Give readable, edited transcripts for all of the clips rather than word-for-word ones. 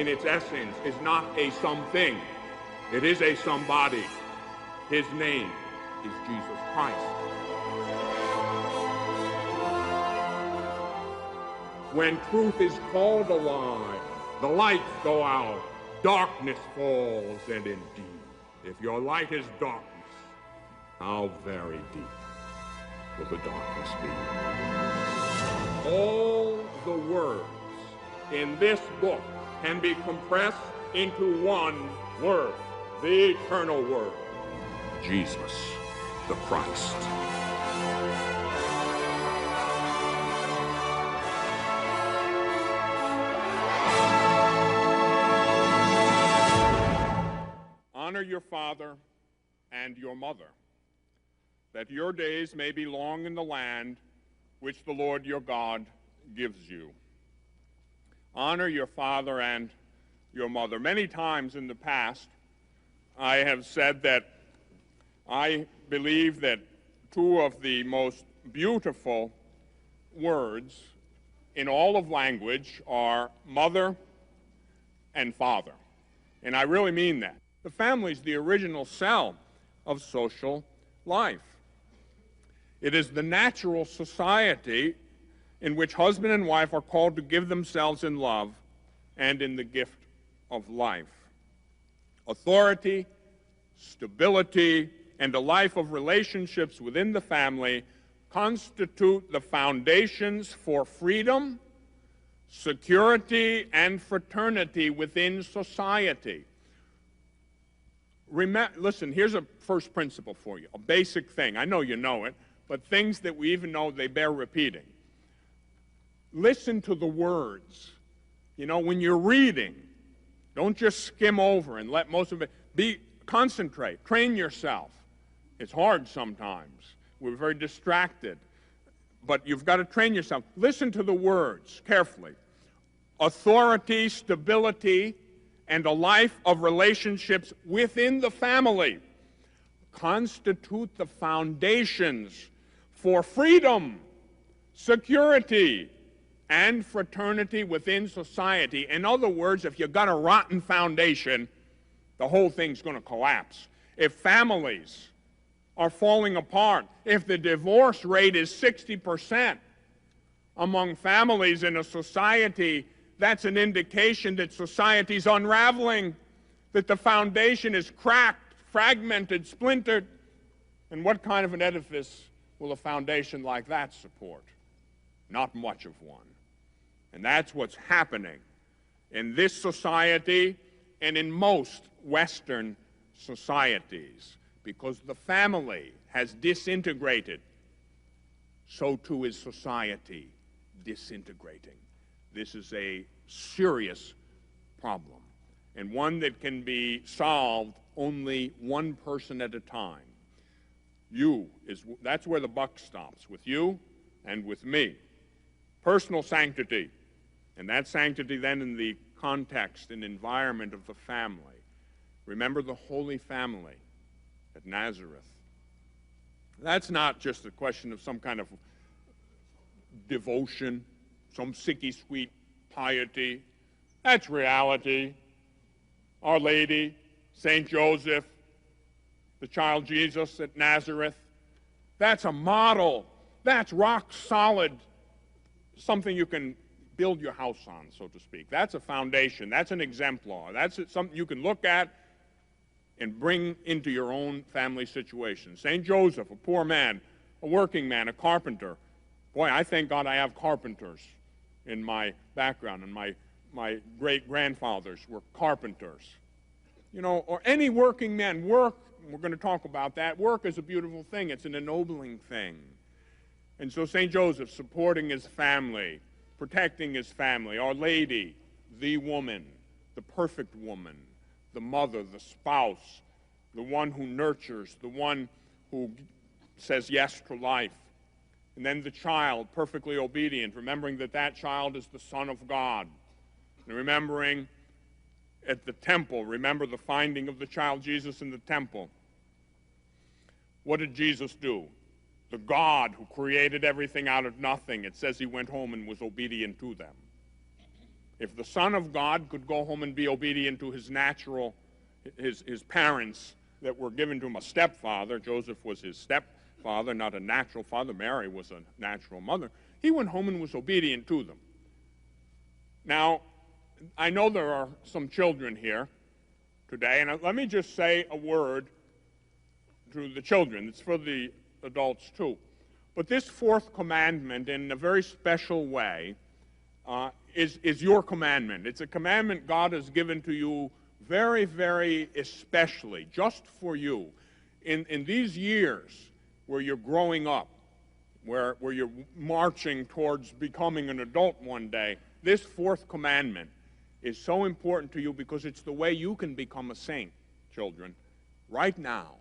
in its essence is not a something. It is a somebody. His name is Jesus Christ. When truth is called alive, the lights go out, darkness falls, and indeed, if your light is darkness, how very deep will the darkness be? All the words in this book can be compressed into one word, the eternal word, Jesus the Christ. Honor your father and your mother, that your days may be long in the land which the Lord your God gives you. Honor your father and your mother. Many times in the past, I have said that I believe that two of the most beautiful words in all of language are mother and father. And I really mean that. The family is the original cell of social life. It is the natural society in which husband and wife are called to give themselves in love and in the gift of life. Authority, stability, and a life of relationships within the family constitute the foundations for freedom, security, and fraternity within society. Listen, here's a first principle for you, a basic thing. I know you know it, but things that we even know they bear repeating. Listen to the words. You know, when you're reading, don't just skim over and let most of it concentrate, train yourself. It's hard sometimes. We're very distracted. But you've got to train yourself. Listen to the words carefully. Authority, stability, and a life of relationships within the family constitute the foundations for freedom, security, and fraternity within society. In other words, if you've got a rotten foundation, the whole thing's going to collapse. If families are falling apart, if the divorce rate is 60% among families in a society, that's an indication that society's unraveling, that the foundation is cracked, fragmented, splintered. And what kind of an edifice will a foundation like that support? Not much of one. And that's what's happening in this society and in most Western societies. Because the family has disintegrated, so too is society disintegrating. This is a serious problem, and one that can be solved only one person at a time. That's where the buck stops, with you and with me. Personal sanctity, and that sanctity then in the context and environment of the family. Remember the Holy Family at Nazareth. That's not just a question of some kind of devotion, some sicky sweet piety. That's reality. Our Lady, St. Joseph, the child Jesus at Nazareth. That's a model. That's rock solid, something you can build your house on, so to speak. That's a foundation. That's an exemplar. That's something you can look at and bring into your own family situation. St. Joseph, a poor man, a working man, a carpenter. Boy, I thank God I have carpenters in my background, and my great-grandfathers were carpenters. You know, or any working man. Work, we're going to talk about that. Work is a beautiful thing. It's an ennobling thing. And so St. Joseph supporting his family, protecting his family. Our Lady, the woman, the perfect woman, the mother, the spouse, the one who nurtures, the one who says yes to life. And then the child, perfectly obedient, remembering that that child is the Son of God. And remembering at the temple, remember the finding of the child Jesus in the temple. What did Jesus do? The God who created everything out of nothing, it says he went home and was obedient to them. If the Son of God could go home and be obedient to his parents that were given to him, a stepfather, Joseph was his stepfather, not a natural father, Mary was a natural mother, he went home and was obedient to them. Now, I know there are some children here today, and let me just say a word to the children. It's for the adults too. But this fourth commandment, in a very special way, is your commandment. It's a commandment God has given to you very, very especially, just for you. In these years where you're growing up, where you're marching towards becoming an adult one day, this fourth commandment is so important to you because it's the way you can become a saint, children, right now,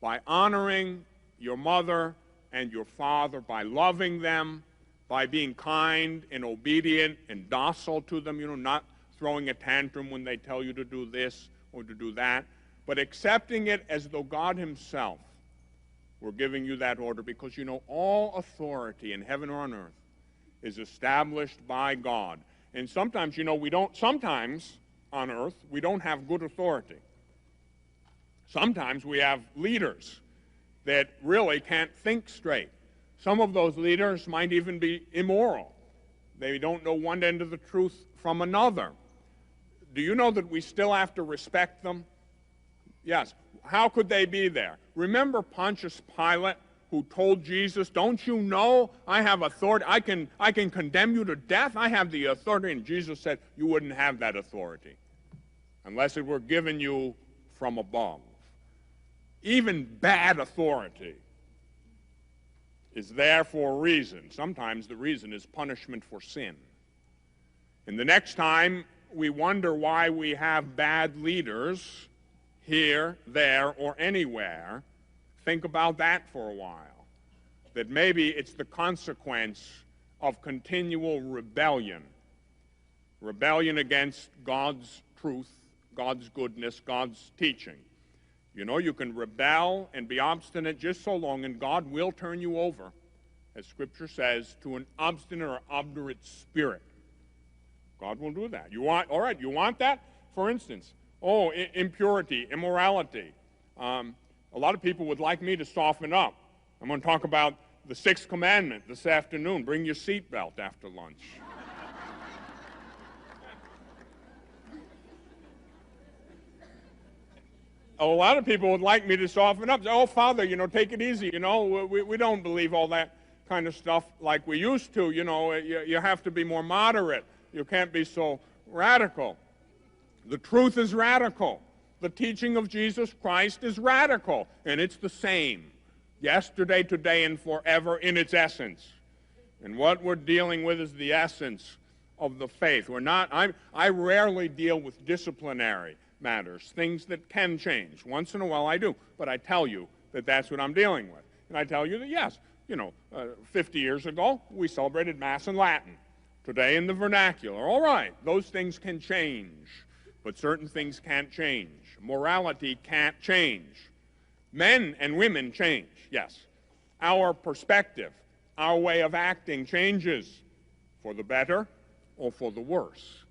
by honoring your mother and your father, by loving them, by being kind and obedient and docile to them, not throwing a tantrum when they tell you to do this or to do that, but accepting it as though God himself were giving you that order, because all authority in heaven or on earth is established by God. And sometimes, sometimes on earth, we don't have good authority. Sometimes we have leaders that really can't think straight. Some of those leaders might even be immoral. They don't know one end of the truth from another. Do you know that we still have to respect them? Yes. How could they be there? Remember Pontius Pilate, who told Jesus, don't you know I have authority? I can condemn you to death. I have the authority. And Jesus said, you wouldn't have that authority unless it were given you from above. Even bad authority is there for a reason. Sometimes the reason is punishment for sin. And the next time we wonder why we have bad leaders here, there, or anywhere, think about that for a while. That maybe it's the consequence of continual rebellion. Rebellion against God's truth, God's goodness, God's teaching. You can rebel and be obstinate just so long, and God will turn you over, as Scripture says, to an obstinate or obdurate spirit. God will do that. You want that? For instance, impurity, immorality. A lot of people would like me to soften up. I'm going to talk about the Sixth Commandment this afternoon. Bring your seatbelt after lunch. A lot of people would like me to soften up. Oh, Father, take it easy. We don't believe all that kind of stuff like we used to. You have to be more moderate. You can't be so radical. The truth is radical. The teaching of Jesus Christ is radical, and it's the same yesterday, today, and forever in its essence. And what we're dealing with is the essence of the faith. I rarely deal with disciplinary matters, things that can change. Once in a while I do, but I tell you that that's what I'm dealing with. And I tell you that, yes, 50 years ago, we celebrated Mass in Latin. Today in the vernacular. All right, those things can change, but certain things can't change. Morality can't change. Men and women change, yes. Our perspective, our way of acting changes for the better or for the worse.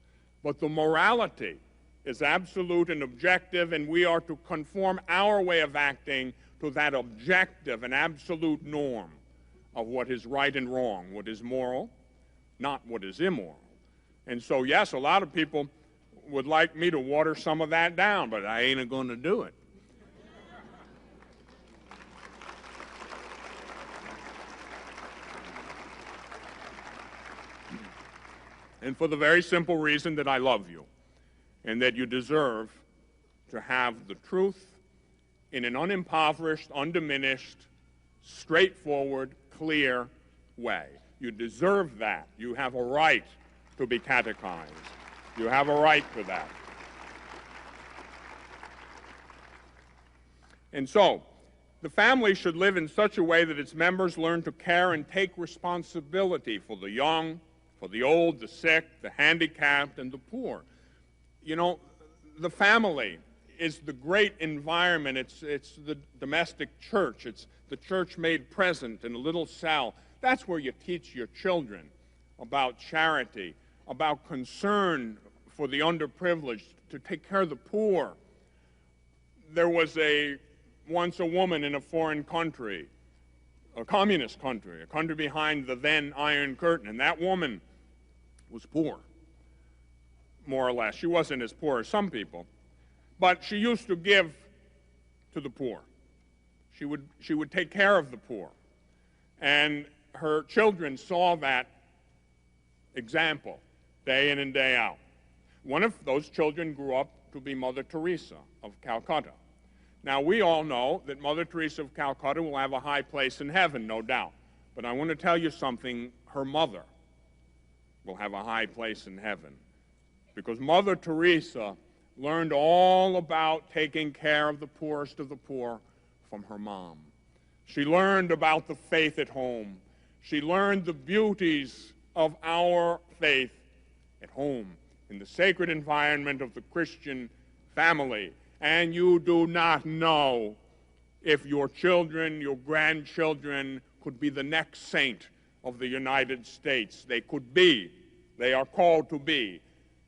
But the morality is absolute and objective, and we are to conform our way of acting to that objective and absolute norm of what is right and wrong, what is moral, not what is immoral. And so, yes, a lot of people would like me to water some of that down, but I ain't going to do it. And for the very simple reason that I love you, and that you deserve to have the truth in an unimpoverished, undiminished, straightforward, clear way. You deserve that. You have a right to be catechized. You have a right to that. And so, the family should live in such a way that its members learn to care and take responsibility for the young, for the old, the sick, the handicapped, and the poor. The family is the great environment. It's the domestic church. It's the church made present in a little cell. That's where you teach your children about charity, about concern for the underprivileged, to take care of the poor. There was once a woman in a foreign country, a communist country, a country behind the then Iron Curtain, and that woman was poor, more or less. She wasn't as poor as some people, but she used to give to the poor. She would take care of the poor. And her children saw that example day in and day out. One of those children grew up to be Mother Teresa of Calcutta. Now, we all know that Mother Teresa of Calcutta will have a high place in heaven, no doubt. But I want to tell you something, her mother will have a high place in heaven. Because Mother Teresa learned all about taking care of the poorest of the poor from her mom. She learned about the faith at home. She learned the beauties of our faith at home, in the sacred environment of the Christian family. And you do not know if your children, your grandchildren, could be the next saint of the United States. They could be. They are called to be.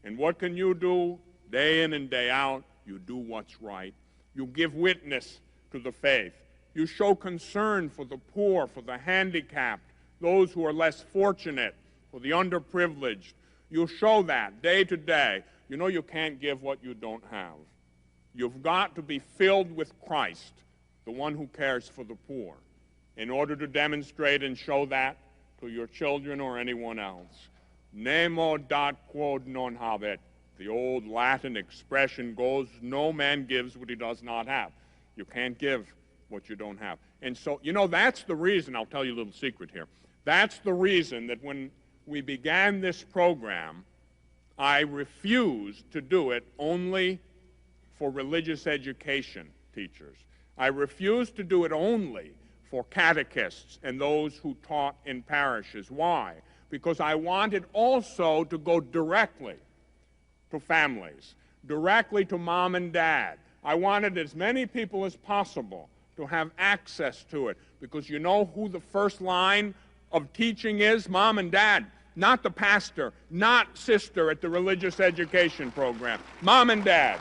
And what can you do? Day in and day out, you do what's right. You give witness to the faith. You show concern for the poor, for the handicapped, those who are less fortunate, for the underprivileged. You show that day to day. You know you can't give what you don't have. You've got to be filled with Christ, the one who cares for the poor, in order to demonstrate and show that to your children or anyone else. Nemo dat quod non habet. The old Latin expression goes, no man gives what he does not have. You can't give what you don't have. And so, you know, that's the reason, I'll tell you a little secret here. That's the reason that when we began this program, I refused to do it only for religious education teachers. I refused to do it only for catechists and those who taught in parishes. Why? Because I wanted also to go directly to families, directly to mom and dad. I wanted as many people as possible to have access to it, because you know who the first line of teaching is? Mom and dad, not the pastor, not sister at the religious education program. Mom and dad.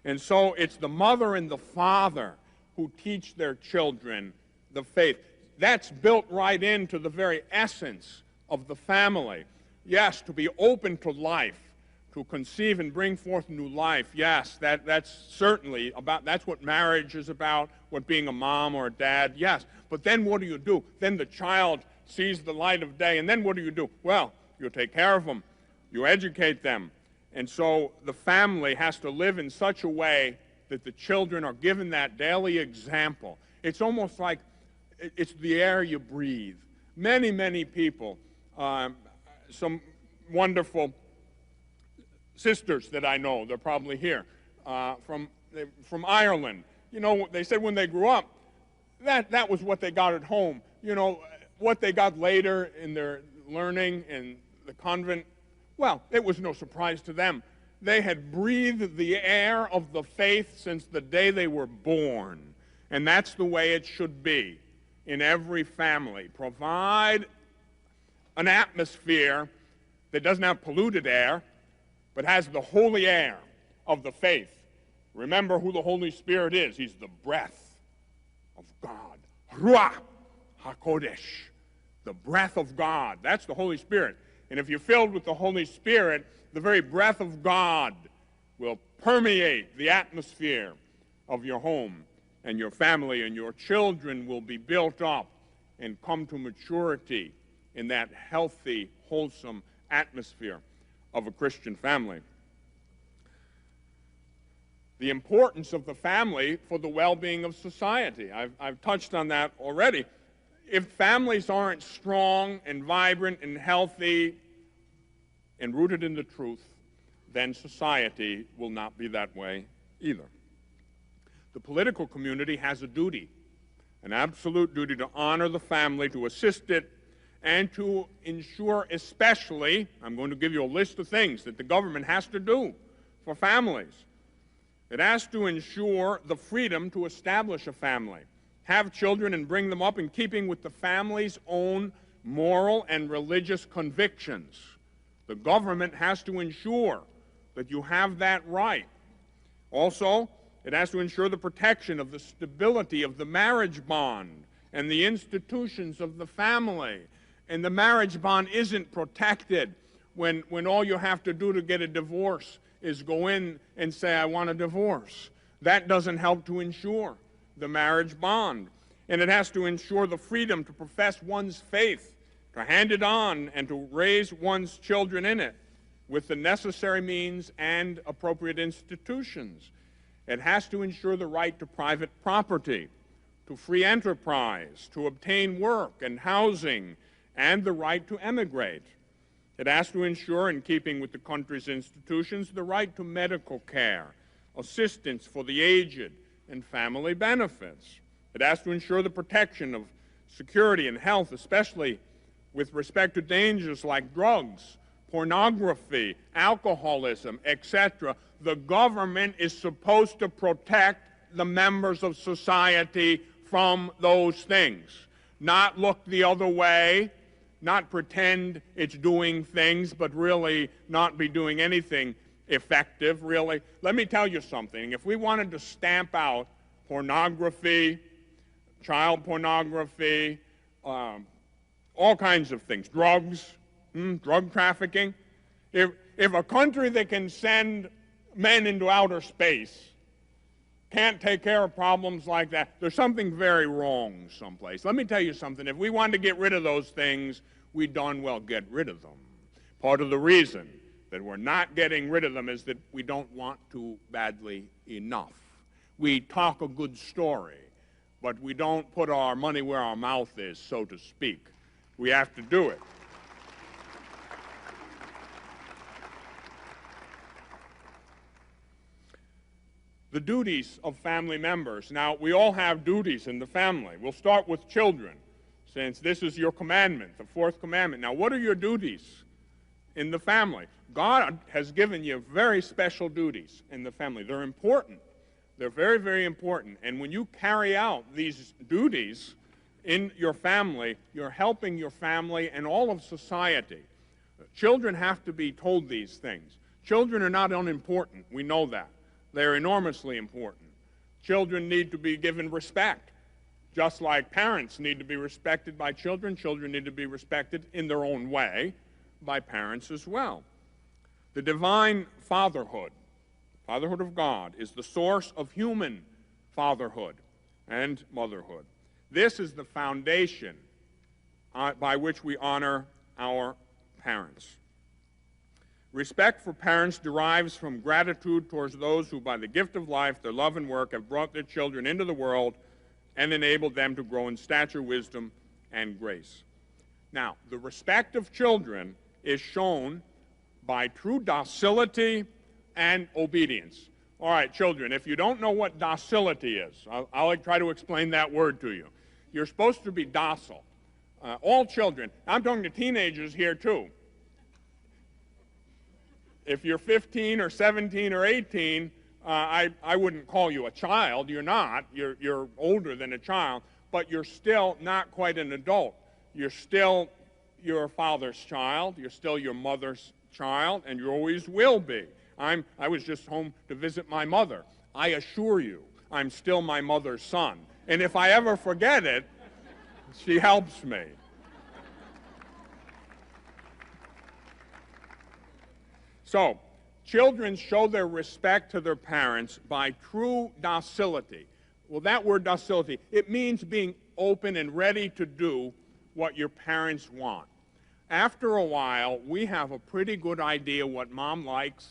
And so it's the mother and the father who teach their children the faith. That's built right into the very essence of the family. Yes, to be open to life, to conceive and bring forth new life. Yes, that's certainly about, that's what marriage is about, what being a mom or a dad, yes. But then what do? Then the child sees the light of day, and then what do? Well, you take care of them, you educate them. And so the family has to live in such a way that the children are given that daily example. It's almost like it's the air you breathe. Many, many people, some wonderful sisters that I know, they're probably here, from Ireland. You know, they said when they grew up, that was what they got at home. You know, what they got later in their learning in the convent, well, it was no surprise to them. They had breathed the air of the faith since the day they were born. And that's the way it should be in every family. Provide an atmosphere that doesn't have polluted air, but has the holy air of the faith. Remember who the Holy Spirit is. He's the breath of God. Ruach HaKodesh, the breath of God. That's the Holy Spirit. And if you're filled with the Holy Spirit, the very breath of God will permeate the atmosphere of your home and your family, and your children will be built up and come to maturity in that healthy, wholesome atmosphere of a Christian family. The importance of the family for the well-being of society. I've touched on that already. If families aren't strong and vibrant and healthy and rooted in the truth, then society will not be that way either. The political community has a duty, an absolute duty, to honor the family, to assist it, and to ensure especially, I'm going to give you a list of things that the government has to do for families. It has to ensure the freedom to establish a family, have children and bring them up in keeping with the family's own moral and religious convictions. The government has to ensure that you have that right. Also, it has to ensure the protection of the stability of the marriage bond and the institutions of the family. And the marriage bond isn't protected when all you have to do to get a divorce is go in and say, I want a divorce. That doesn't help to ensure the marriage bond. And it has to ensure the freedom to profess one's faith, to hand it on, and to raise one's children in it with the necessary means and appropriate institutions. It has to ensure the right to private property, to free enterprise, to obtain work and housing, and the right to emigrate. It has to ensure, in keeping with the country's institutions, the right to medical care, assistance for the aged, and family benefits. It has to ensure the protection of security and health, especially with respect to dangers like drugs, pornography, alcoholism, etc. The government is supposed to protect the members of society from those things, not look the other way, not pretend it's doing things, but really not be doing anything effective, really. Let me tell you something. If we wanted to stamp out pornography, child pornography, all kinds of things, drugs, drug trafficking, if a country that can send men into outer space can't take care of problems like that, there's something very wrong someplace. Let me tell you something. If we wanted to get rid of those things, we'd darn well get rid of them. Part of the reason that we're not getting rid of them is that we don't want to badly enough. We talk a good story, but we don't put our money where our mouth is, so to speak. We have to do it. The duties of family members. Now, we all have duties in the family. We'll start with children, since this is your commandment, the Fourth Commandment. Now, what are your duties in the family? God has given you very special duties in the family. They're important. They're very, very important. And when you carry out these duties in your family, you're helping your family and all of society. Children have to be told these things. Children are not unimportant. We know that. They're enormously important. Children need to be given respect. Just like parents need to be respected by children, children need to be respected in their own way by parents as well. The divine fatherhood, fatherhood of God, is the source of human fatherhood and motherhood. This is the foundation by which we honor our parents. Respect for parents derives from gratitude towards those who, by the gift of life, their love and work, have brought their children into the world and enabled them to grow in stature, wisdom, and grace. Now, the respect of children is shown by true docility and obedience. All right, children, if you don't know what docility is, I'll try to explain that word to you. You're supposed to be docile. All children, I'm talking to teenagers here too. If you're 15 or 17 or 18, I wouldn't call you a child. You're not. You're older than a child, but you're still not quite an adult. You're still your father's child. You're still your mother's child, and you always will be. I was just home to visit my mother. I assure you, I'm still my mother's son. And if I ever forget it, she helps me. So, children show their respect to their parents by true docility. Well, that word docility, it means being open and ready to do what your parents want. After a while, we have a pretty good idea what mom likes,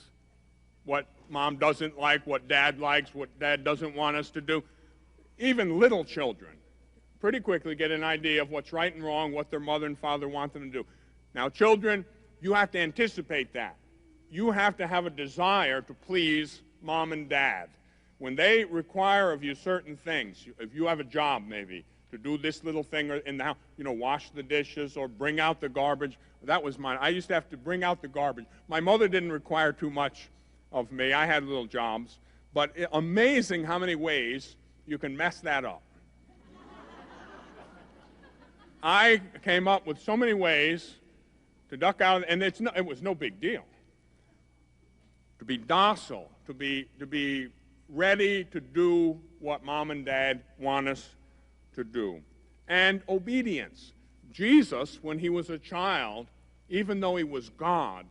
what mom doesn't like, what dad likes, what dad doesn't want us to do. Even little children pretty quickly get an idea of what's right and wrong, what their mother and father want them to do. Now, children, you have to anticipate that. You have to have a desire to please mom and dad. When they require of you certain things, if you have a job maybe, to do this little thing in the house, wash the dishes or bring out the garbage, that was mine. I used to have to bring out the garbage. My mother didn't require too much of me. I had little jobs. But amazing how many ways you can mess that up. I came up with so many ways to duck out, and it was no big deal. To be docile, to be ready to do what Mom and Dad want us to do. And obedience. Jesus, when he was a child, even though he was God,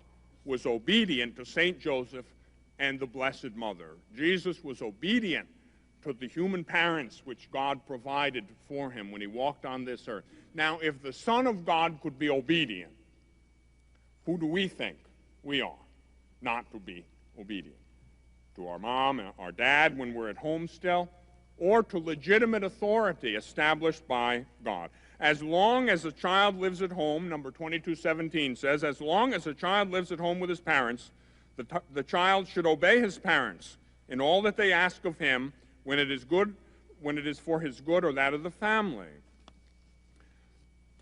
was obedient to St. Joseph and the Blessed Mother. Jesus was obedient to the human parents which God provided for him when he walked on this earth. Now, if the Son of God could be obedient, who do we think we are not to be obedient? To our mom and our dad when we're at home still, or to legitimate authority established by God. As long as a child lives at home, number 2217 says, as long as a child lives at home with his parents, the child should obey his parents in all that they ask of him when it is for his good or that of the family.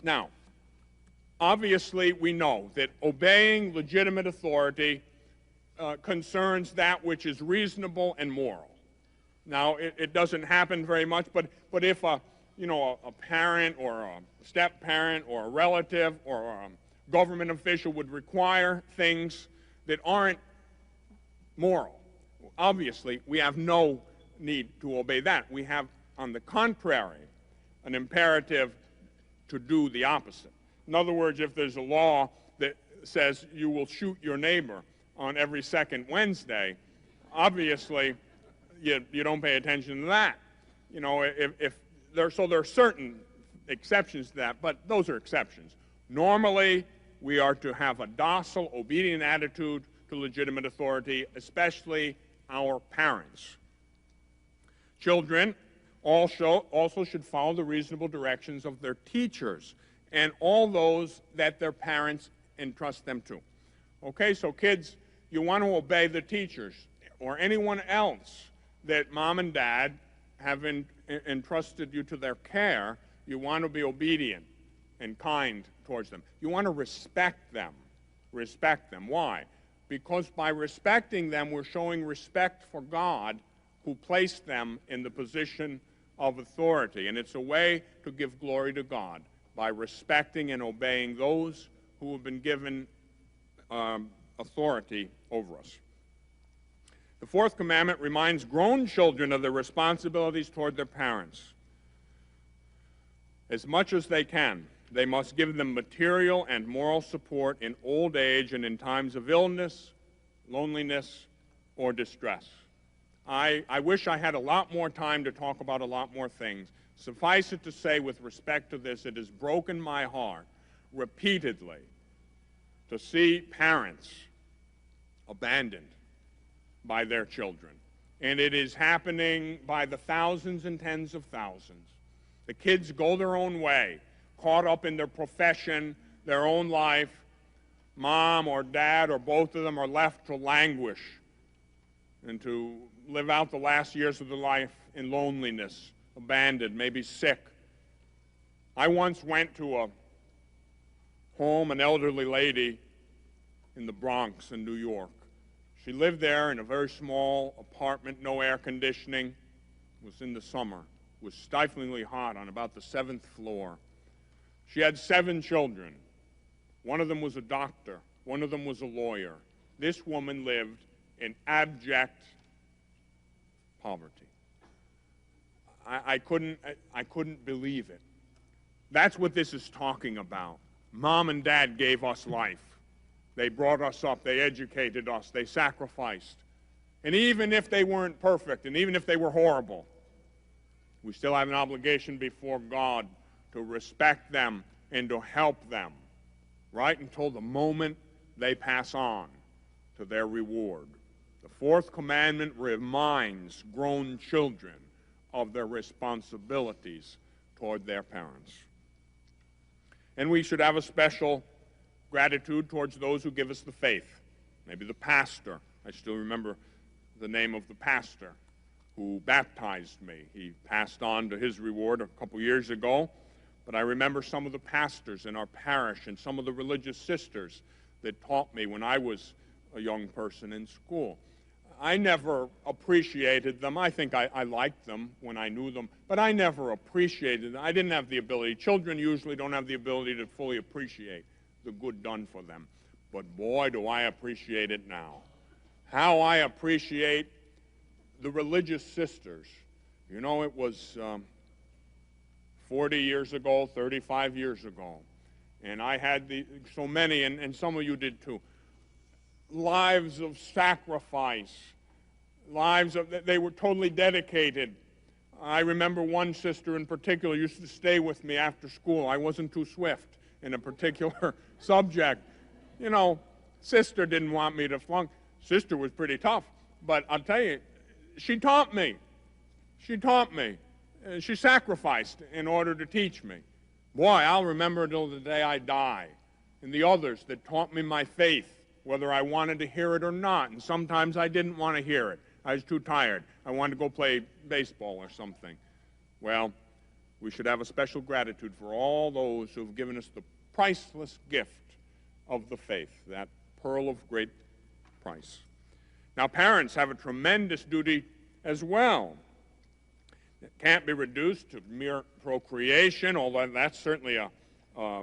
Now, obviously we know that obeying legitimate authority concerns that which is reasonable and moral. Now, it doesn't happen very much, but if a parent or a step-parent or a relative or a government official would require things that aren't moral, obviously we have no need to obey that. We have, on the contrary, an imperative to do the opposite. In other words, if there's a law that says you will shoot your neighbor on every second Wednesday, obviously you don't pay attention to that. So there are certain exceptions to that, but those are exceptions. Normally, we are to have a docile, obedient attitude to legitimate authority, especially our parents. Children also should follow the reasonable directions of their teachers and all those that their parents entrust them to. Okay, so kids, you want to obey the teachers or anyone else that mom and dad have entrusted you to their care. You want to be obedient and kind towards them. You want to respect them. Respect them. Why? Because by respecting them, we're showing respect for God who placed them in the position of authority. And it's a way to give glory to God by respecting and obeying those who have been given authority over us. The Fourth Commandment reminds grown children of their responsibilities toward their parents. As much as they can, they must give them material and moral support in old age and in times of illness, loneliness, or distress. I wish I had a lot more time to talk about a lot more things. Suffice it to say, with respect to this, it has broken my heart repeatedly to see parents abandoned by their children. And it is happening by the thousands and tens of thousands. The kids go their own way, caught up in their profession, their own life. Mom or dad or both of them are left to languish and to live out the last years of their life in loneliness, abandoned, maybe sick. I once went to a home, an elderly lady in the Bronx in New York. She lived there in a very small apartment, no air conditioning. It was in the summer. It was stiflingly hot on about the 7th floor. She had 7 children. One of them was a doctor. One of them was a lawyer. This woman lived in abject poverty. I couldn't believe it. That's what this is talking about. Mom and dad gave us life. They brought us up. They educated us. They sacrificed. And even if they weren't perfect, and even if they were horrible, we still have an obligation before God to respect them and to help them, right until the moment they pass on to their reward. The Fourth Commandment reminds grown children of their responsibilities toward their parents. And we should have a special gratitude towards those who give us the faith. Maybe the pastor. I still remember the name of the pastor who baptized me. He passed on to his reward a couple years ago, but I remember some of the pastors in our parish and some of the religious sisters that taught me when I was a young person in school. I never appreciated them. I think I liked them when I knew them, but I never appreciated them. I didn't have the ability. Children usually don't have the ability to fully appreciate the good done for them. But boy, do I appreciate it now. How I appreciate the religious sisters. You know, it was 40 years ago, 35 years ago, and I had so many, and some of you did too, lives of sacrifice, they were totally dedicated. I remember one sister in particular used to stay with me after school. I wasn't too swift in a particular subject. You know, sister didn't want me to flunk. Sister was pretty tough, but I'll tell you, she taught me. She taught me. She sacrificed in order to teach me. Boy, I'll remember till the day I die. And the others that taught me my faith, whether I wanted to hear it or not. And sometimes I didn't want to hear it. I was too tired. I wanted to go play baseball or something. Well, we should have a special gratitude for all those who have given us the priceless gift of the faith, that pearl of great price. Now, parents have a tremendous duty as well. It can't be reduced to mere procreation, although that's certainly a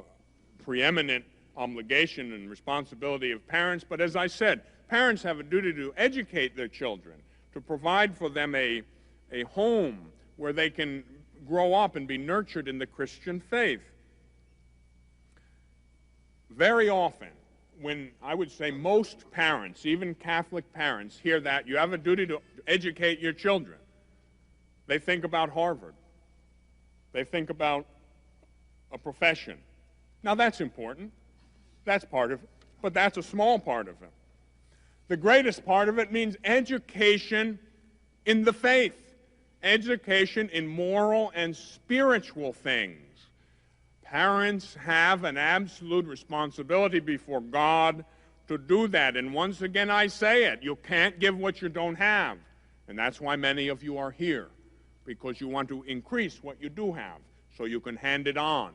preeminent obligation and responsibility of parents. But as I said, parents have a duty to educate their children, to provide for them a home where they can grow up and be nurtured in the Christian faith. Very often, when I would say most parents, even Catholic parents, hear that you have a duty to educate your children, they think about Harvard. They think about a profession. Now, that's important. That's part of it, but that's a small part of it. The greatest part of it means education in the faith, education in moral and spiritual things. Parents have an absolute responsibility before God to do that. And once again, I say it, you can't give what you don't have. And that's why many of you are here, because you want to increase what you do have so you can hand it on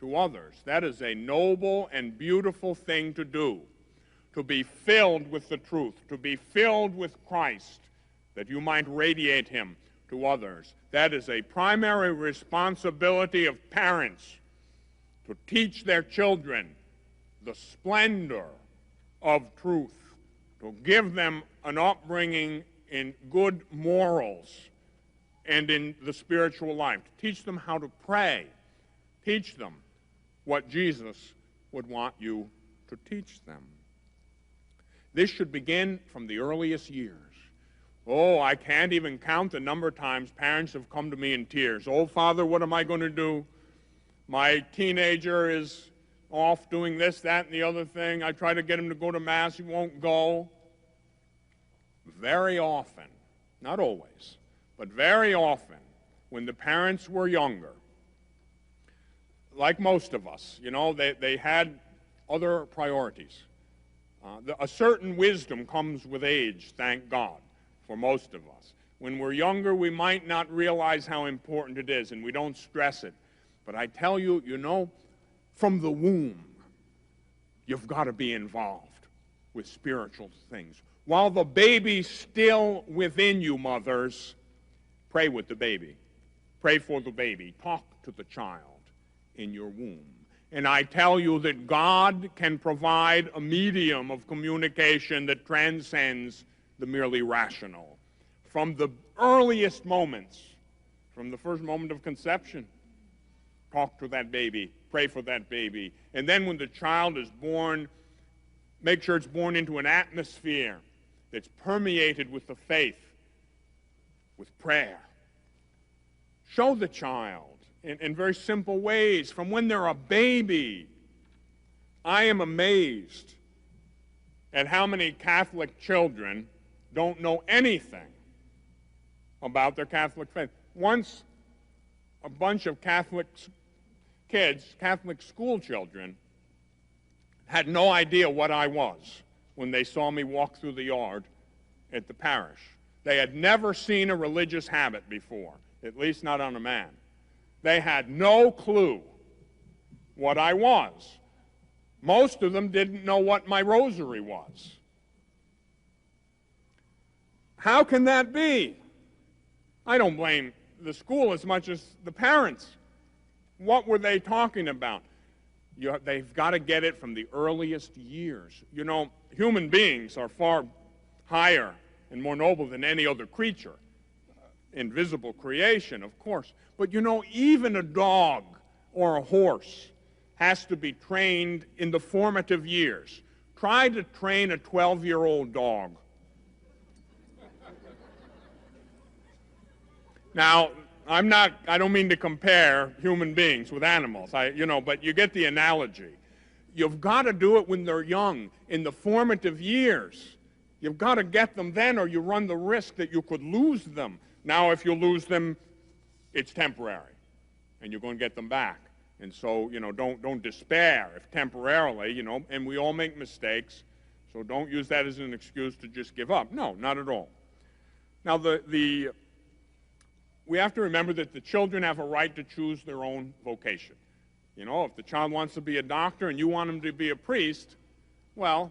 to others. That is a noble and beautiful thing to do, to be filled with the truth, to be filled with Christ, that you might radiate him to others. That is a primary responsibility of parents, to teach their children the splendor of truth, to give them an upbringing in good morals and in the spiritual life, to teach them how to pray, teach them what Jesus would want you to teach them. This should begin from the earliest years. Oh, I can't even count the number of times parents have come to me in tears. Oh, Father, what am I going to do? My teenager is off doing this, that, and the other thing. I try to get him to go to Mass. He won't go. Very often, not always, but very often, when the parents were younger, like most of us, you know, they had other priorities. A certain wisdom comes with age, thank God, for most of us. When we're younger, we might not realize how important it is, and we don't stress it. But I tell you, you know, from the womb, you've got to be involved with spiritual things. While the baby's still within you, mothers, pray with the baby. Pray for the baby. Talk to the child in your womb. And I tell you that God can provide a medium of communication that transcends the merely rational. From the earliest moments, from the first moment of conception, talk to that baby, pray for that baby. And then when the child is born, make sure it's born into an atmosphere that's permeated with the faith, with prayer. Show the child in very simple ways from when they're a baby. I am amazed at how many Catholic children don't know anything about their Catholic faith. Once a bunch of Catholic kids, Catholic school children, had no idea what I was when they saw me walk through the yard at the parish. They had never seen a religious habit before, at least not on a man. They had no clue what I was. Most of them didn't know what my rosary was. How can that be? I don't blame the school as much as the parents. What were they talking about? They've got to get it from the earliest years. You know, human beings are far higher and more noble than any other creature. Invisible creation, of course. But you know, even a dog or a horse has to be trained in the formative years. Try to train a 12-year-old dog. Now, I don't mean to compare human beings with animals, but you get the analogy. You've got to do it when they're young, in the formative years. You've got to get them then, or you run the risk that you could lose them. Now, if you lose them, it's temporary, and you're going to get them back. And so, don't despair if temporarily, and we all make mistakes, so don't use that as an excuse to just give up. No, not at all. Now, we have to remember that the children have a right to choose their own vocation. If the child wants to be a doctor and you want him to be a priest, well,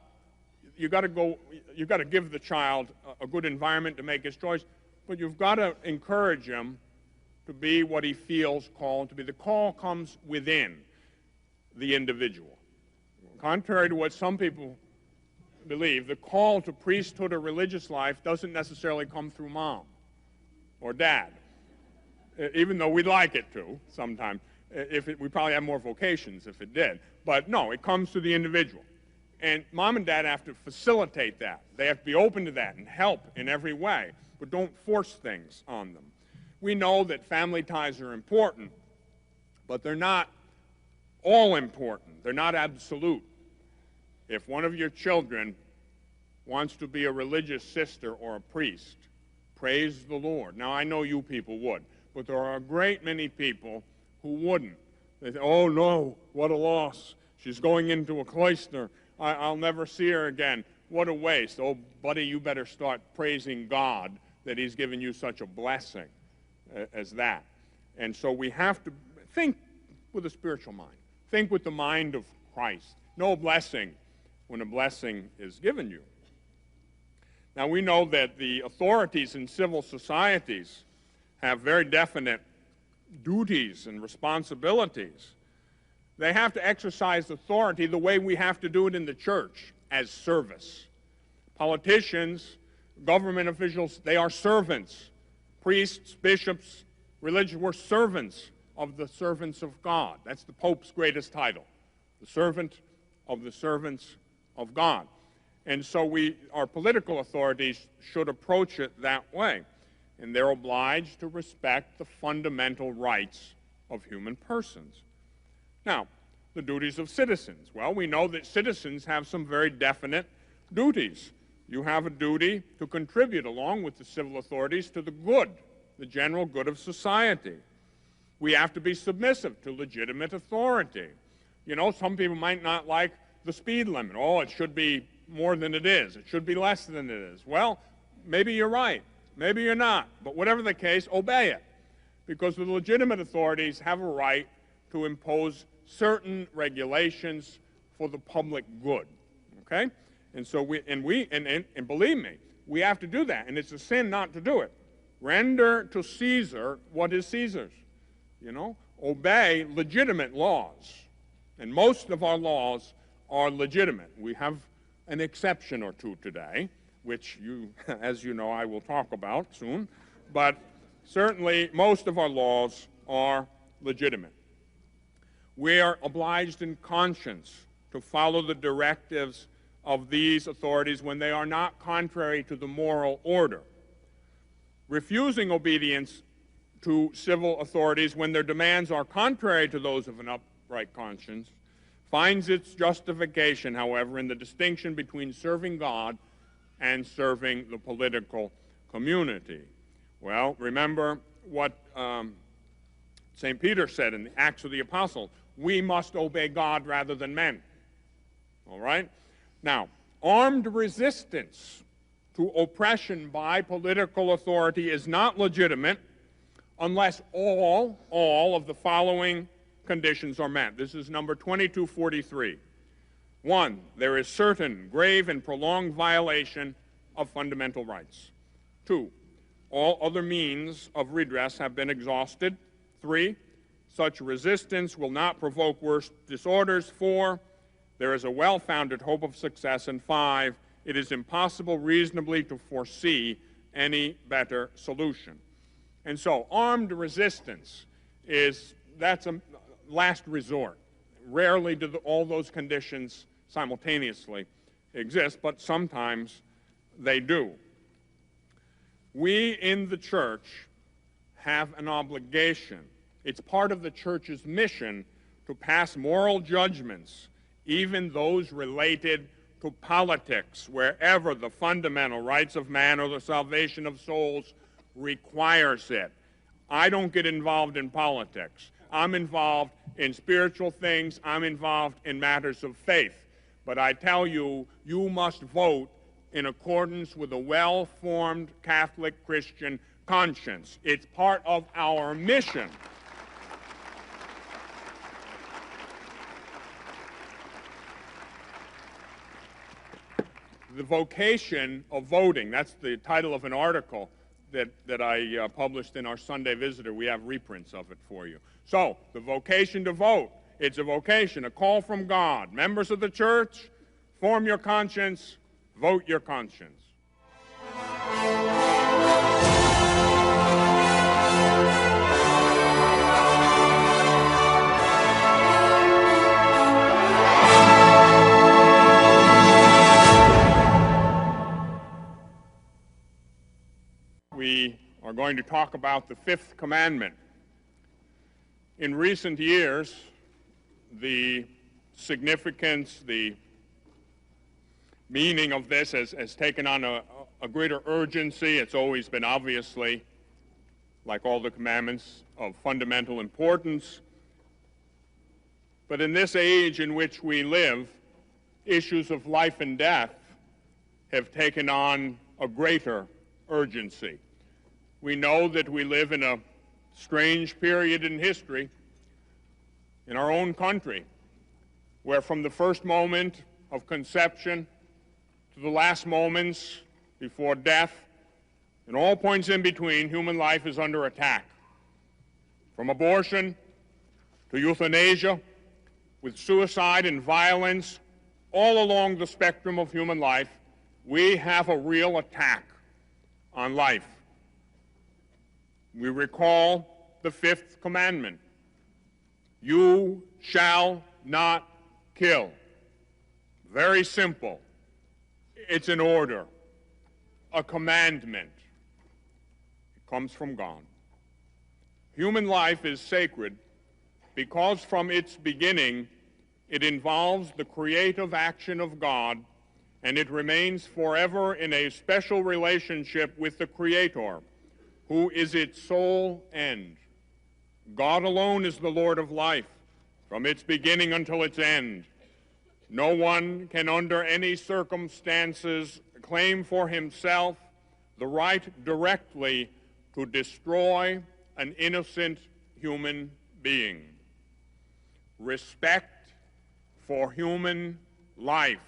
you got to give the child a good environment to make his choice, but you've got to encourage him to be what he feels called to be. The call comes within the individual. Contrary to what some people believe, the call to priesthood or religious life doesn't necessarily come through mom or dad, even though we'd like it to sometimes. We probably have more vocations if it did. But no, it comes to the individual. And mom and dad have to facilitate that. They have to be open to that and help in every way, but don't force things on them. We know that family ties are important, but they're not all important. They're not absolute. If one of your children wants to be a religious sister or a priest, praise the Lord. Now, I know you people would, but there are a great many people who wouldn't. They say, oh no, what a loss. She's going into a cloister. I'll never see her again. What a waste. Oh, buddy, you better start praising God that he's given you such a blessing as that. And so we have to think with a spiritual mind. Think with the mind of Christ. No blessing when a blessing is given you. Now, we know that the authorities in civil societies have very definite duties and responsibilities. They have to exercise authority the way we have to do it in the church, as service. Politicians, government officials, they are servants. Priests, bishops, religious, we're servants of the servants of God. That's the Pope's greatest title, the servant of the servants of God. And so our political authorities should approach it that way. And they're obliged to respect the fundamental rights of human persons. Now, the duties of citizens. Well, we know that citizens have some very definite duties. You have a duty to contribute, along with the civil authorities, to the good, the general good of society. We have to be submissive to legitimate authority. Some people might not like the speed limit. Oh, it should be more than it is. It should be less than it is. Well, maybe you're right. Maybe you're not. But whatever the case, obey it. Because the legitimate authorities have a right to impose certain regulations for the public good. Okay? And so and believe me, we have to do that. And it's a sin not to do it. Render to Caesar what is Caesar's. Obey legitimate laws. And most of our laws are legitimate. We have an exception or two today, which as you know, I will talk about soon. But certainly, most of our laws are legitimate. We are obliged in conscience to follow the directives of these authorities when they are not contrary to the moral order. Refusing obedience to civil authorities when their demands are contrary to those of an upright conscience finds its justification, however, in the distinction between serving God and serving the political community. Well, remember what St. Peter said in the Acts of the Apostles: we must obey God rather than men. All right? Now, armed resistance to oppression by political authority is not legitimate unless all of the following conditions are met. This is number 2243. 1, there is certain, grave, and prolonged violation of fundamental rights. 2, all other means of redress have been exhausted. 3, such resistance will not provoke worse disorders. 4, there is a well-founded hope of success. And 5, it is impossible reasonably to foresee any better solution. And so armed resistance that's a last resort. Rarely do all those conditions simultaneously exist, but sometimes they do. We in the church have an obligation. It's part of the church's mission to pass moral judgments, even those related to politics, wherever the fundamental rights of man or the salvation of souls requires it. I don't get involved in politics. I'm involved in spiritual things. I'm involved in matters of faith. But I tell you, you must vote in accordance with a well-formed Catholic Christian conscience. It's part of our mission. The vocation of voting, that's the title of an article that I published in our Sunday Visitor. We have reprints of it for you. So, the vocation to vote, it's a vocation, a call from God. Members of the church, form your conscience, vote your conscience. We are going to talk about the Fifth Commandment. In recent years, the significance, the meaning of this has taken on a greater urgency. It's always been, obviously, like all the commandments, of fundamental importance. But in this age in which we live, issues of life and death have taken on a greater urgency. We know that we live in a strange period in history in our own country, where from the first moment of conception to the last moments before death, and all points in between, human life is under attack. From abortion to euthanasia, with suicide and violence, all along the spectrum of human life, we have a real attack on life. We recall the Fifth Commandment. You shall not kill. Very simple. It's an order, a commandment. It comes from God. Human life is sacred because from its beginning it involves the creative action of God, and it remains forever in a special relationship with the Creator, who is its sole end. God alone is the Lord of life, from its beginning until its end. No one can under any circumstances claim for himself the right directly to destroy an innocent human being. Respect for human life.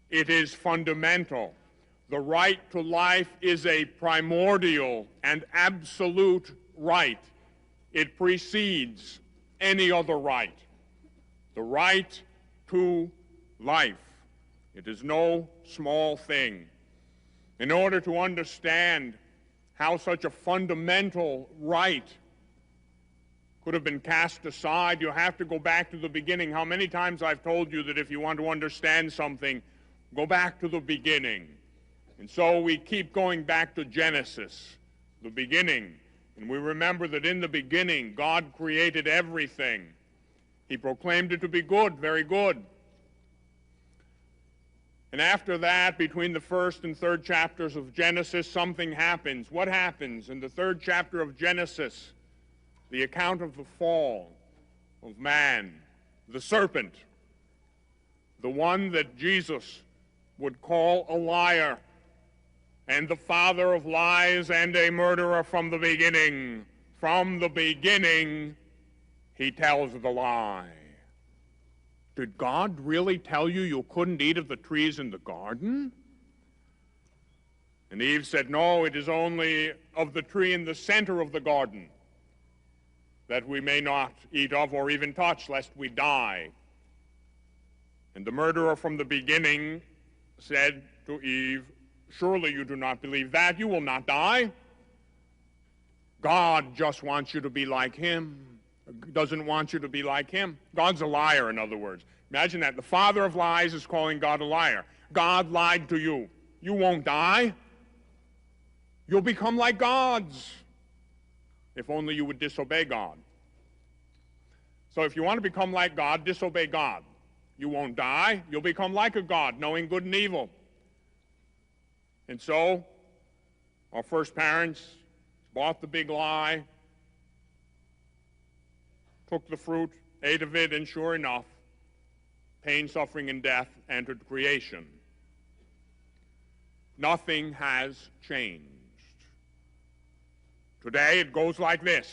It is fundamental. The right to life is a primordial and absolute right. It precedes any other right. The right to life. It is no small thing. In order to understand how such a fundamental right could have been cast aside, you have to go back to the beginning. How many times I've told you that if you want to understand something, go back to the beginning. And so we keep going back to Genesis, the beginning. And we remember that in the beginning, God created everything. He proclaimed it to be good, very good. And after that, between the first and third chapters of Genesis, something happens. What happens? In the third chapter of Genesis, the account of the fall of man, the serpent, the one that Jesus would call a liar and the father of lies and a murderer from the beginning. From the beginning, he tells the lie. Did God really tell you you couldn't eat of the trees in the garden? And Eve said, no, it is only of the tree in the center of the garden that we may not eat of or even touch, lest we die. And the murderer from the beginning said to Eve, surely you do not believe that. You will not die. God just wants you to be like him. Doesn't want you to be like him. God's a liar, in other words. Imagine that. The father of lies is calling God a liar. God lied to you. You won't die. You'll become like gods. If only you would disobey God. So if you want to become like God, disobey God. You won't die. You'll become like a God, knowing good and evil. And so, our first parents bought the big lie, took the fruit, ate of it, and sure enough, pain, suffering, and death entered creation. Nothing has changed. Today it goes like this.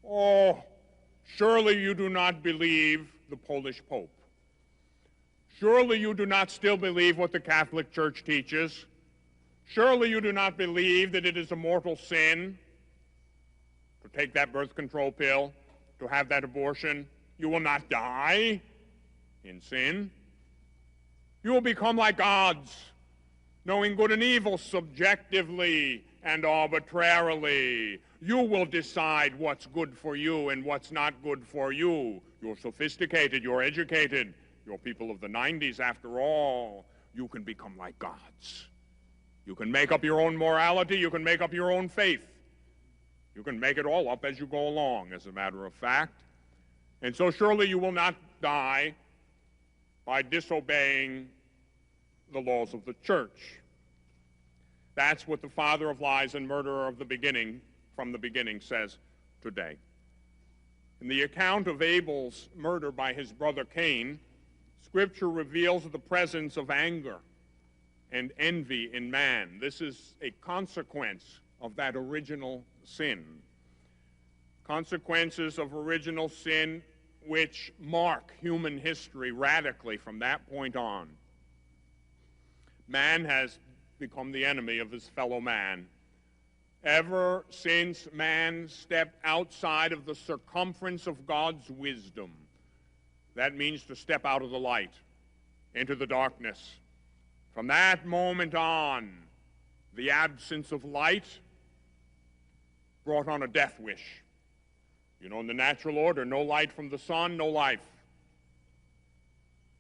Oh, surely you do not believe the Polish Pope. Surely you do not still believe what the Catholic Church teaches. Surely you do not believe that it is a mortal sin to take that birth control pill, to have that abortion. You will not die in sin. You will become like gods, knowing good and evil subjectively and arbitrarily. You will decide what's good for you and what's not good for you. You're sophisticated, you're educated, you're people of the 90s after all. You can become like gods. You can make up your own morality, you can make up your own faith. You can make it all up as you go along, as a matter of fact. And so surely you will not die by disobeying the laws of the church. That's what the father of lies and murderer of the beginning, from the beginning, says today. In the account of Abel's murder by his brother Cain, Scripture reveals the presence of anger and envy in man. This is a consequence of that original sin. Consequences of original sin which mark human history radically from that point on. Man has become the enemy of his fellow man. Ever since man stepped outside of the circumference of God's wisdom, that means to step out of the light into the darkness. From that moment on, the absence of light brought on a death wish. You know, in the natural order, no light from the sun, no life.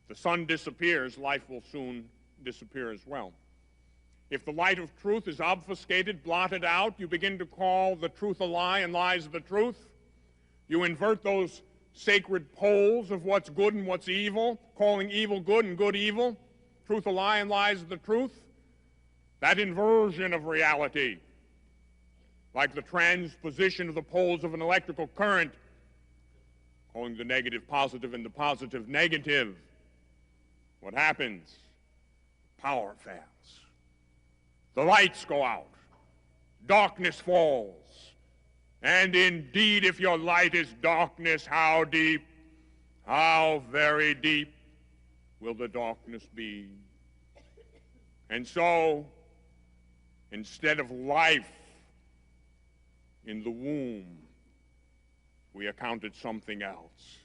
If the sun disappears, life will soon disappear as well. If the light of truth is obfuscated, blotted out, you begin to call the truth a lie and lies the truth. You invert those sacred poles of what's good and what's evil, calling evil good and good evil, truth a lie and lies the truth. That inversion of reality, like the transposition of the poles of an electrical current, calling the negative positive and the positive negative. What happens? Power fails. The lights go out. Darkness falls. And indeed, if your light is darkness, how deep, how very deep will the darkness be? And so, instead of life in the womb, we accounted something else.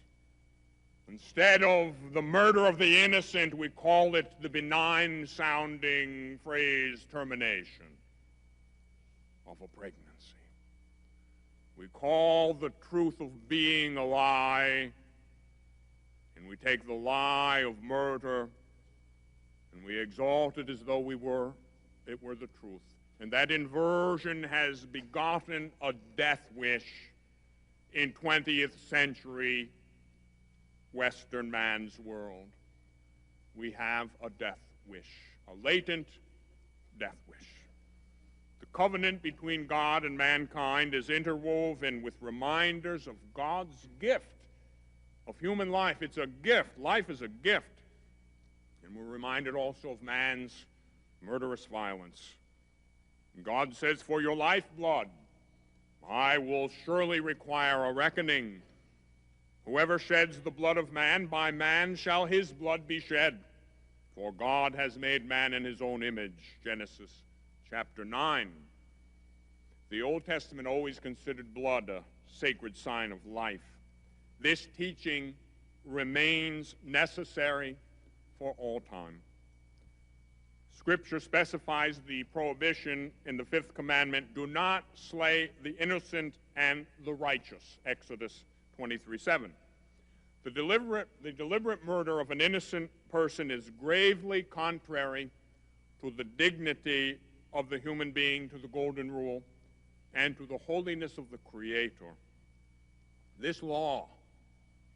Instead of the murder of the innocent, we call it the benign-sounding phrase termination of a pregnancy. We call the truth of being a lie, and we take the lie of murder, and we exalt it as though it were the truth. And that inversion has begotten a death wish in 20th century Western man's world. We have a death wish, a latent death wish. The covenant between God and mankind is interwoven with reminders of God's gift of human life. It's a gift. Life is a gift. And we're reminded also of man's murderous violence. And God says, for your lifeblood, I will surely require a reckoning. Whoever sheds the blood of man, by man shall his blood be shed. For God has made man in his own image. Genesis chapter 9. The Old Testament always considered blood a sacred sign of life. This teaching remains necessary for all time. Scripture specifies the prohibition in the Fifth Commandment, do not slay the innocent and the righteous, Exodus 23:7. The deliberate murder of an innocent person is gravely contrary to the dignity of the human being, to the golden rule, and to the holiness of the Creator. This law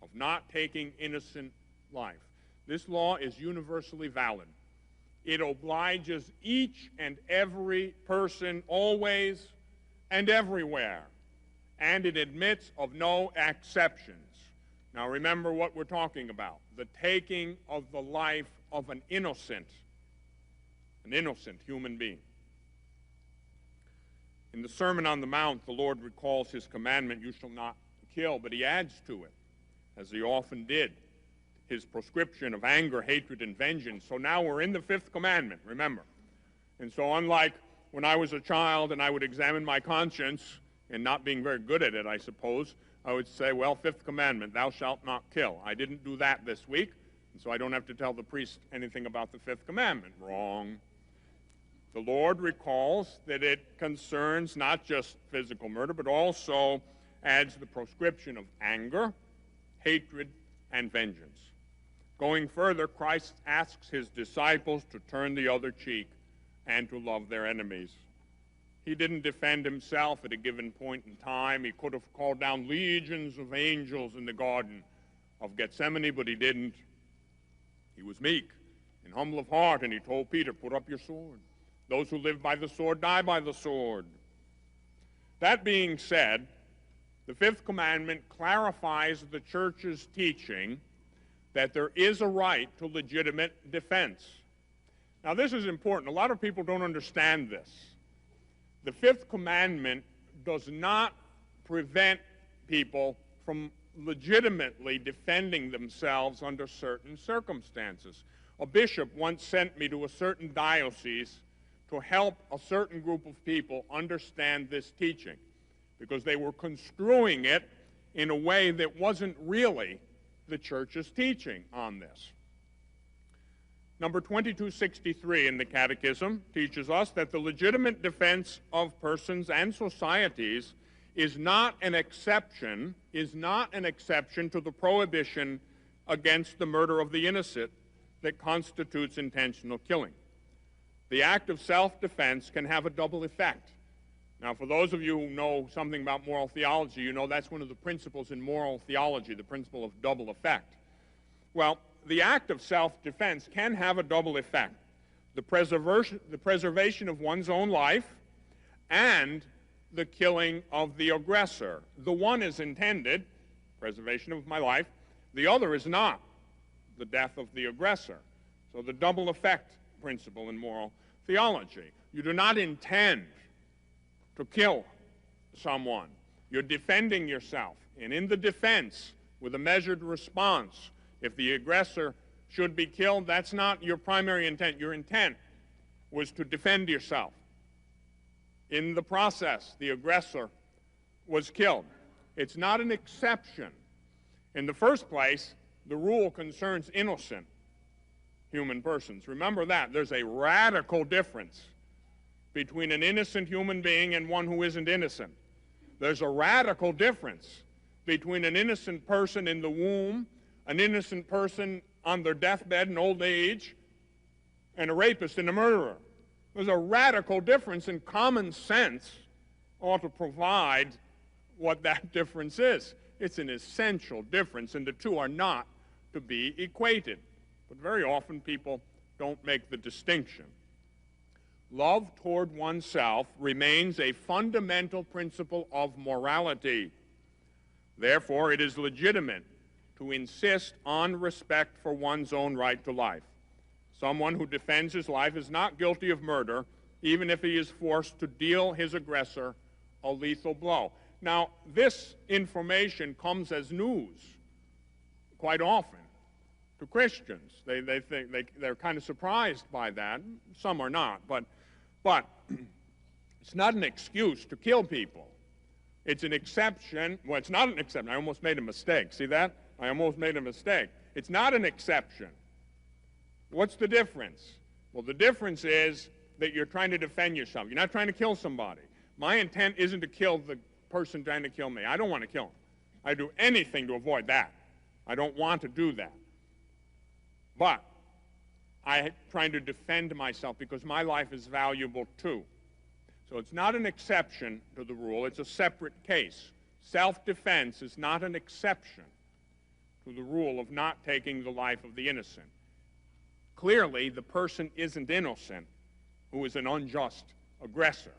of not taking innocent life, this law is universally valid. It obliges each and every person always and everywhere, and it admits of no exceptions. Now remember what we're talking about, the taking of the life of an innocent human being. In the Sermon on the Mount, the Lord recalls his commandment, you shall not kill, but he adds to it, as he often did, his prescription of anger, hatred, and vengeance. So now we're in the Fifth Commandment, remember. And so unlike when I was a child and I would examine my conscience, and not being very good at it, I suppose, I would say, well, Fifth Commandment, thou shalt not kill. I didn't do that this week, and so I don't have to tell the priest anything about the Fifth Commandment. Wrong. The Lord recalls that it concerns not just physical murder, but also adds the proscription of anger, hatred, and vengeance. Going further, Christ asks his disciples to turn the other cheek and to love their enemies. He didn't defend himself at a given point in time. He could have called down legions of angels in the Garden of Gethsemane, but he didn't. He was meek and humble of heart, and he told Peter, put up your sword. Those who live by the sword die by the sword. That being said, the Fifth Commandment clarifies the Church's teaching that there is a right to legitimate defense. Now, this is important. A lot of people don't understand this. The Fifth Commandment does not prevent people from legitimately defending themselves under certain circumstances. A bishop once sent me to a certain diocese to help a certain group of people understand this teaching, because they were construing it in a way that wasn't really the Church's teaching on this. Number 2263 in the Catechism teaches us that the legitimate defense of persons and societies is not an exception to the prohibition against the murder of the innocent that constitutes intentional killing. The act of self-defense can have a double effect. Now, for those of you who know something about moral theology, you know that's one of the principles in moral theology, the principle of double effect. Well, the act of self-defense can have a double effect. The preservation of one's own life and the killing of the aggressor. The one is intended, preservation of my life. The other is not, the death of the aggressor. So the double effect principle in moral theology. You do not intend to kill someone. You're defending yourself. And in the defense, with a measured response, if the aggressor should be killed, that's not your primary intent. Your intent was to defend yourself. In the process, the aggressor was killed. It's not an exception. In the first place, the rule concerns innocent human persons. Remember that. There's a radical difference between an innocent human being and one who isn't innocent. There's a radical difference between an innocent person in the womb, an innocent person on their deathbed in old age, and a rapist and a murderer. There's a radical difference, and common sense ought to provide what that difference is. It's an essential difference, and the two are not to be equated. But very often people don't make the distinction. Love toward oneself remains a fundamental principle of morality. Therefore, it is legitimate to insist on respect for one's own right to life. Someone who defends his life is not guilty of murder, even if he is forced to deal his aggressor a lethal blow. Now, this information comes as news quite often to Christians. They're kind of surprised by that. Some are not, but But it's not an excuse to kill people. It's an exception. Well, it's not an exception. I almost made a mistake. See that? I almost made a mistake. It's not an exception. What's the difference? Well, the difference is that you're trying to defend yourself. You're not trying to kill somebody. My intent isn't to kill the person trying to kill me. I don't want to kill him. I do anything to avoid that. I don't want to do that. But I'm trying to defend myself because my life is valuable too. So it's not an exception to the rule. It's a separate case. Self-defense is not an exception to the rule of not taking the life of the innocent. Clearly, the person isn't innocent who is an unjust aggressor.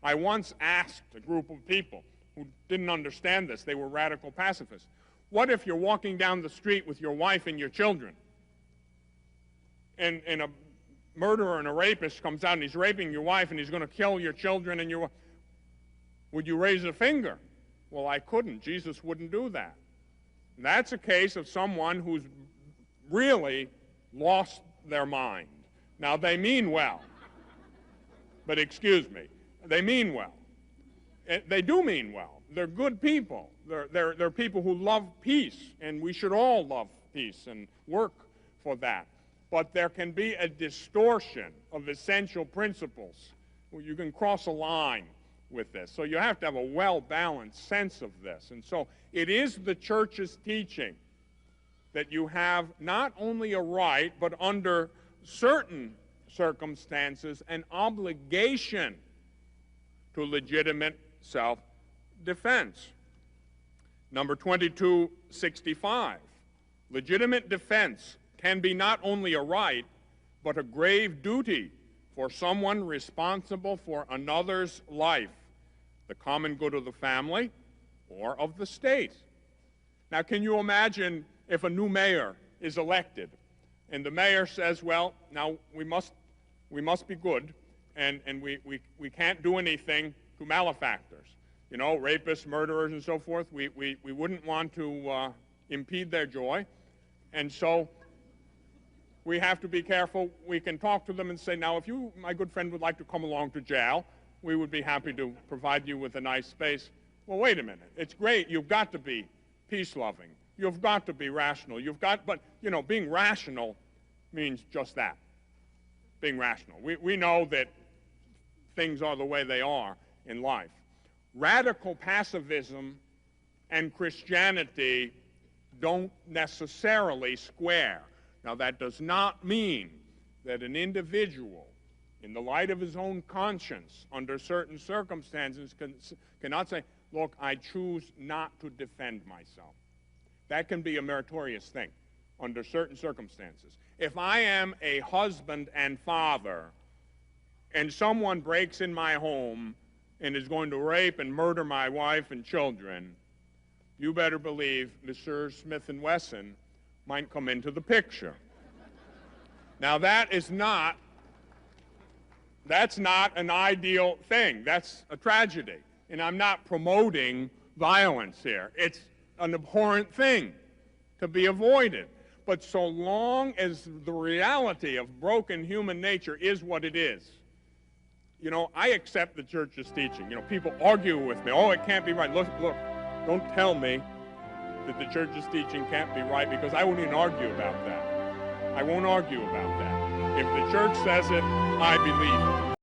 I once asked a group of people who didn't understand this. They were radical pacifists. What if you're walking down the street with your wife and your children, and a murderer and a rapist comes out and he's raping your wife and he's going to kill your children and your... Would you raise a finger? Well, I couldn't. Jesus wouldn't do that. And that's a case of someone who's really lost their mind. Now, they mean well. But excuse me, they mean well. They do mean well. They're good people. They're people who love peace, and we should all love peace and work for that. But there can be a distortion of essential principles. You can cross a line with this. So you have to have a well-balanced sense of this. And so it is the Church's teaching that you have not only a right, but under certain circumstances, an obligation to legitimate self-defense. Number 2265, legitimate defense can be not only a right, but a grave duty for someone responsible for another's life, the common good of the family or of the state. Now, can you imagine if a new mayor is elected and the mayor says, well, now we must be good, and we can't do anything to malefactors, you know, rapists, murderers, and so forth. We wouldn't want to impede their joy, and so we have to be careful. We can talk to them and say, now, if you, my good friend, would like to come along to jail, we would be happy to provide you with a nice space. Well, wait a minute. It's great. You've got to be peace-loving. You've got to be rational. But, you know, being rational means just that, being rational. We know that things are the way they are in life. Radical pacifism and Christianity don't necessarily square. Now, that does not mean that an individual, in the light of his own conscience, under certain circumstances, cannot say, look, I choose not to defend myself. That can be a meritorious thing under certain circumstances. If I am a husband and father, and someone breaks in my home and is going to rape and murder my wife and children, you better believe Messrs. Smith & Wesson might come into the picture. Now, that's not an ideal thing. That's a tragedy. And I'm not promoting violence here. It's an abhorrent thing to be avoided. But so long as the reality of broken human nature is what it is, you know, I accept the Church's teaching. You know, people argue with me. Oh, it can't be right. Look, don't tell me that the Church's teaching can't be right, because I won't even argue about that. I won't argue about that. If the Church says it, I believe it.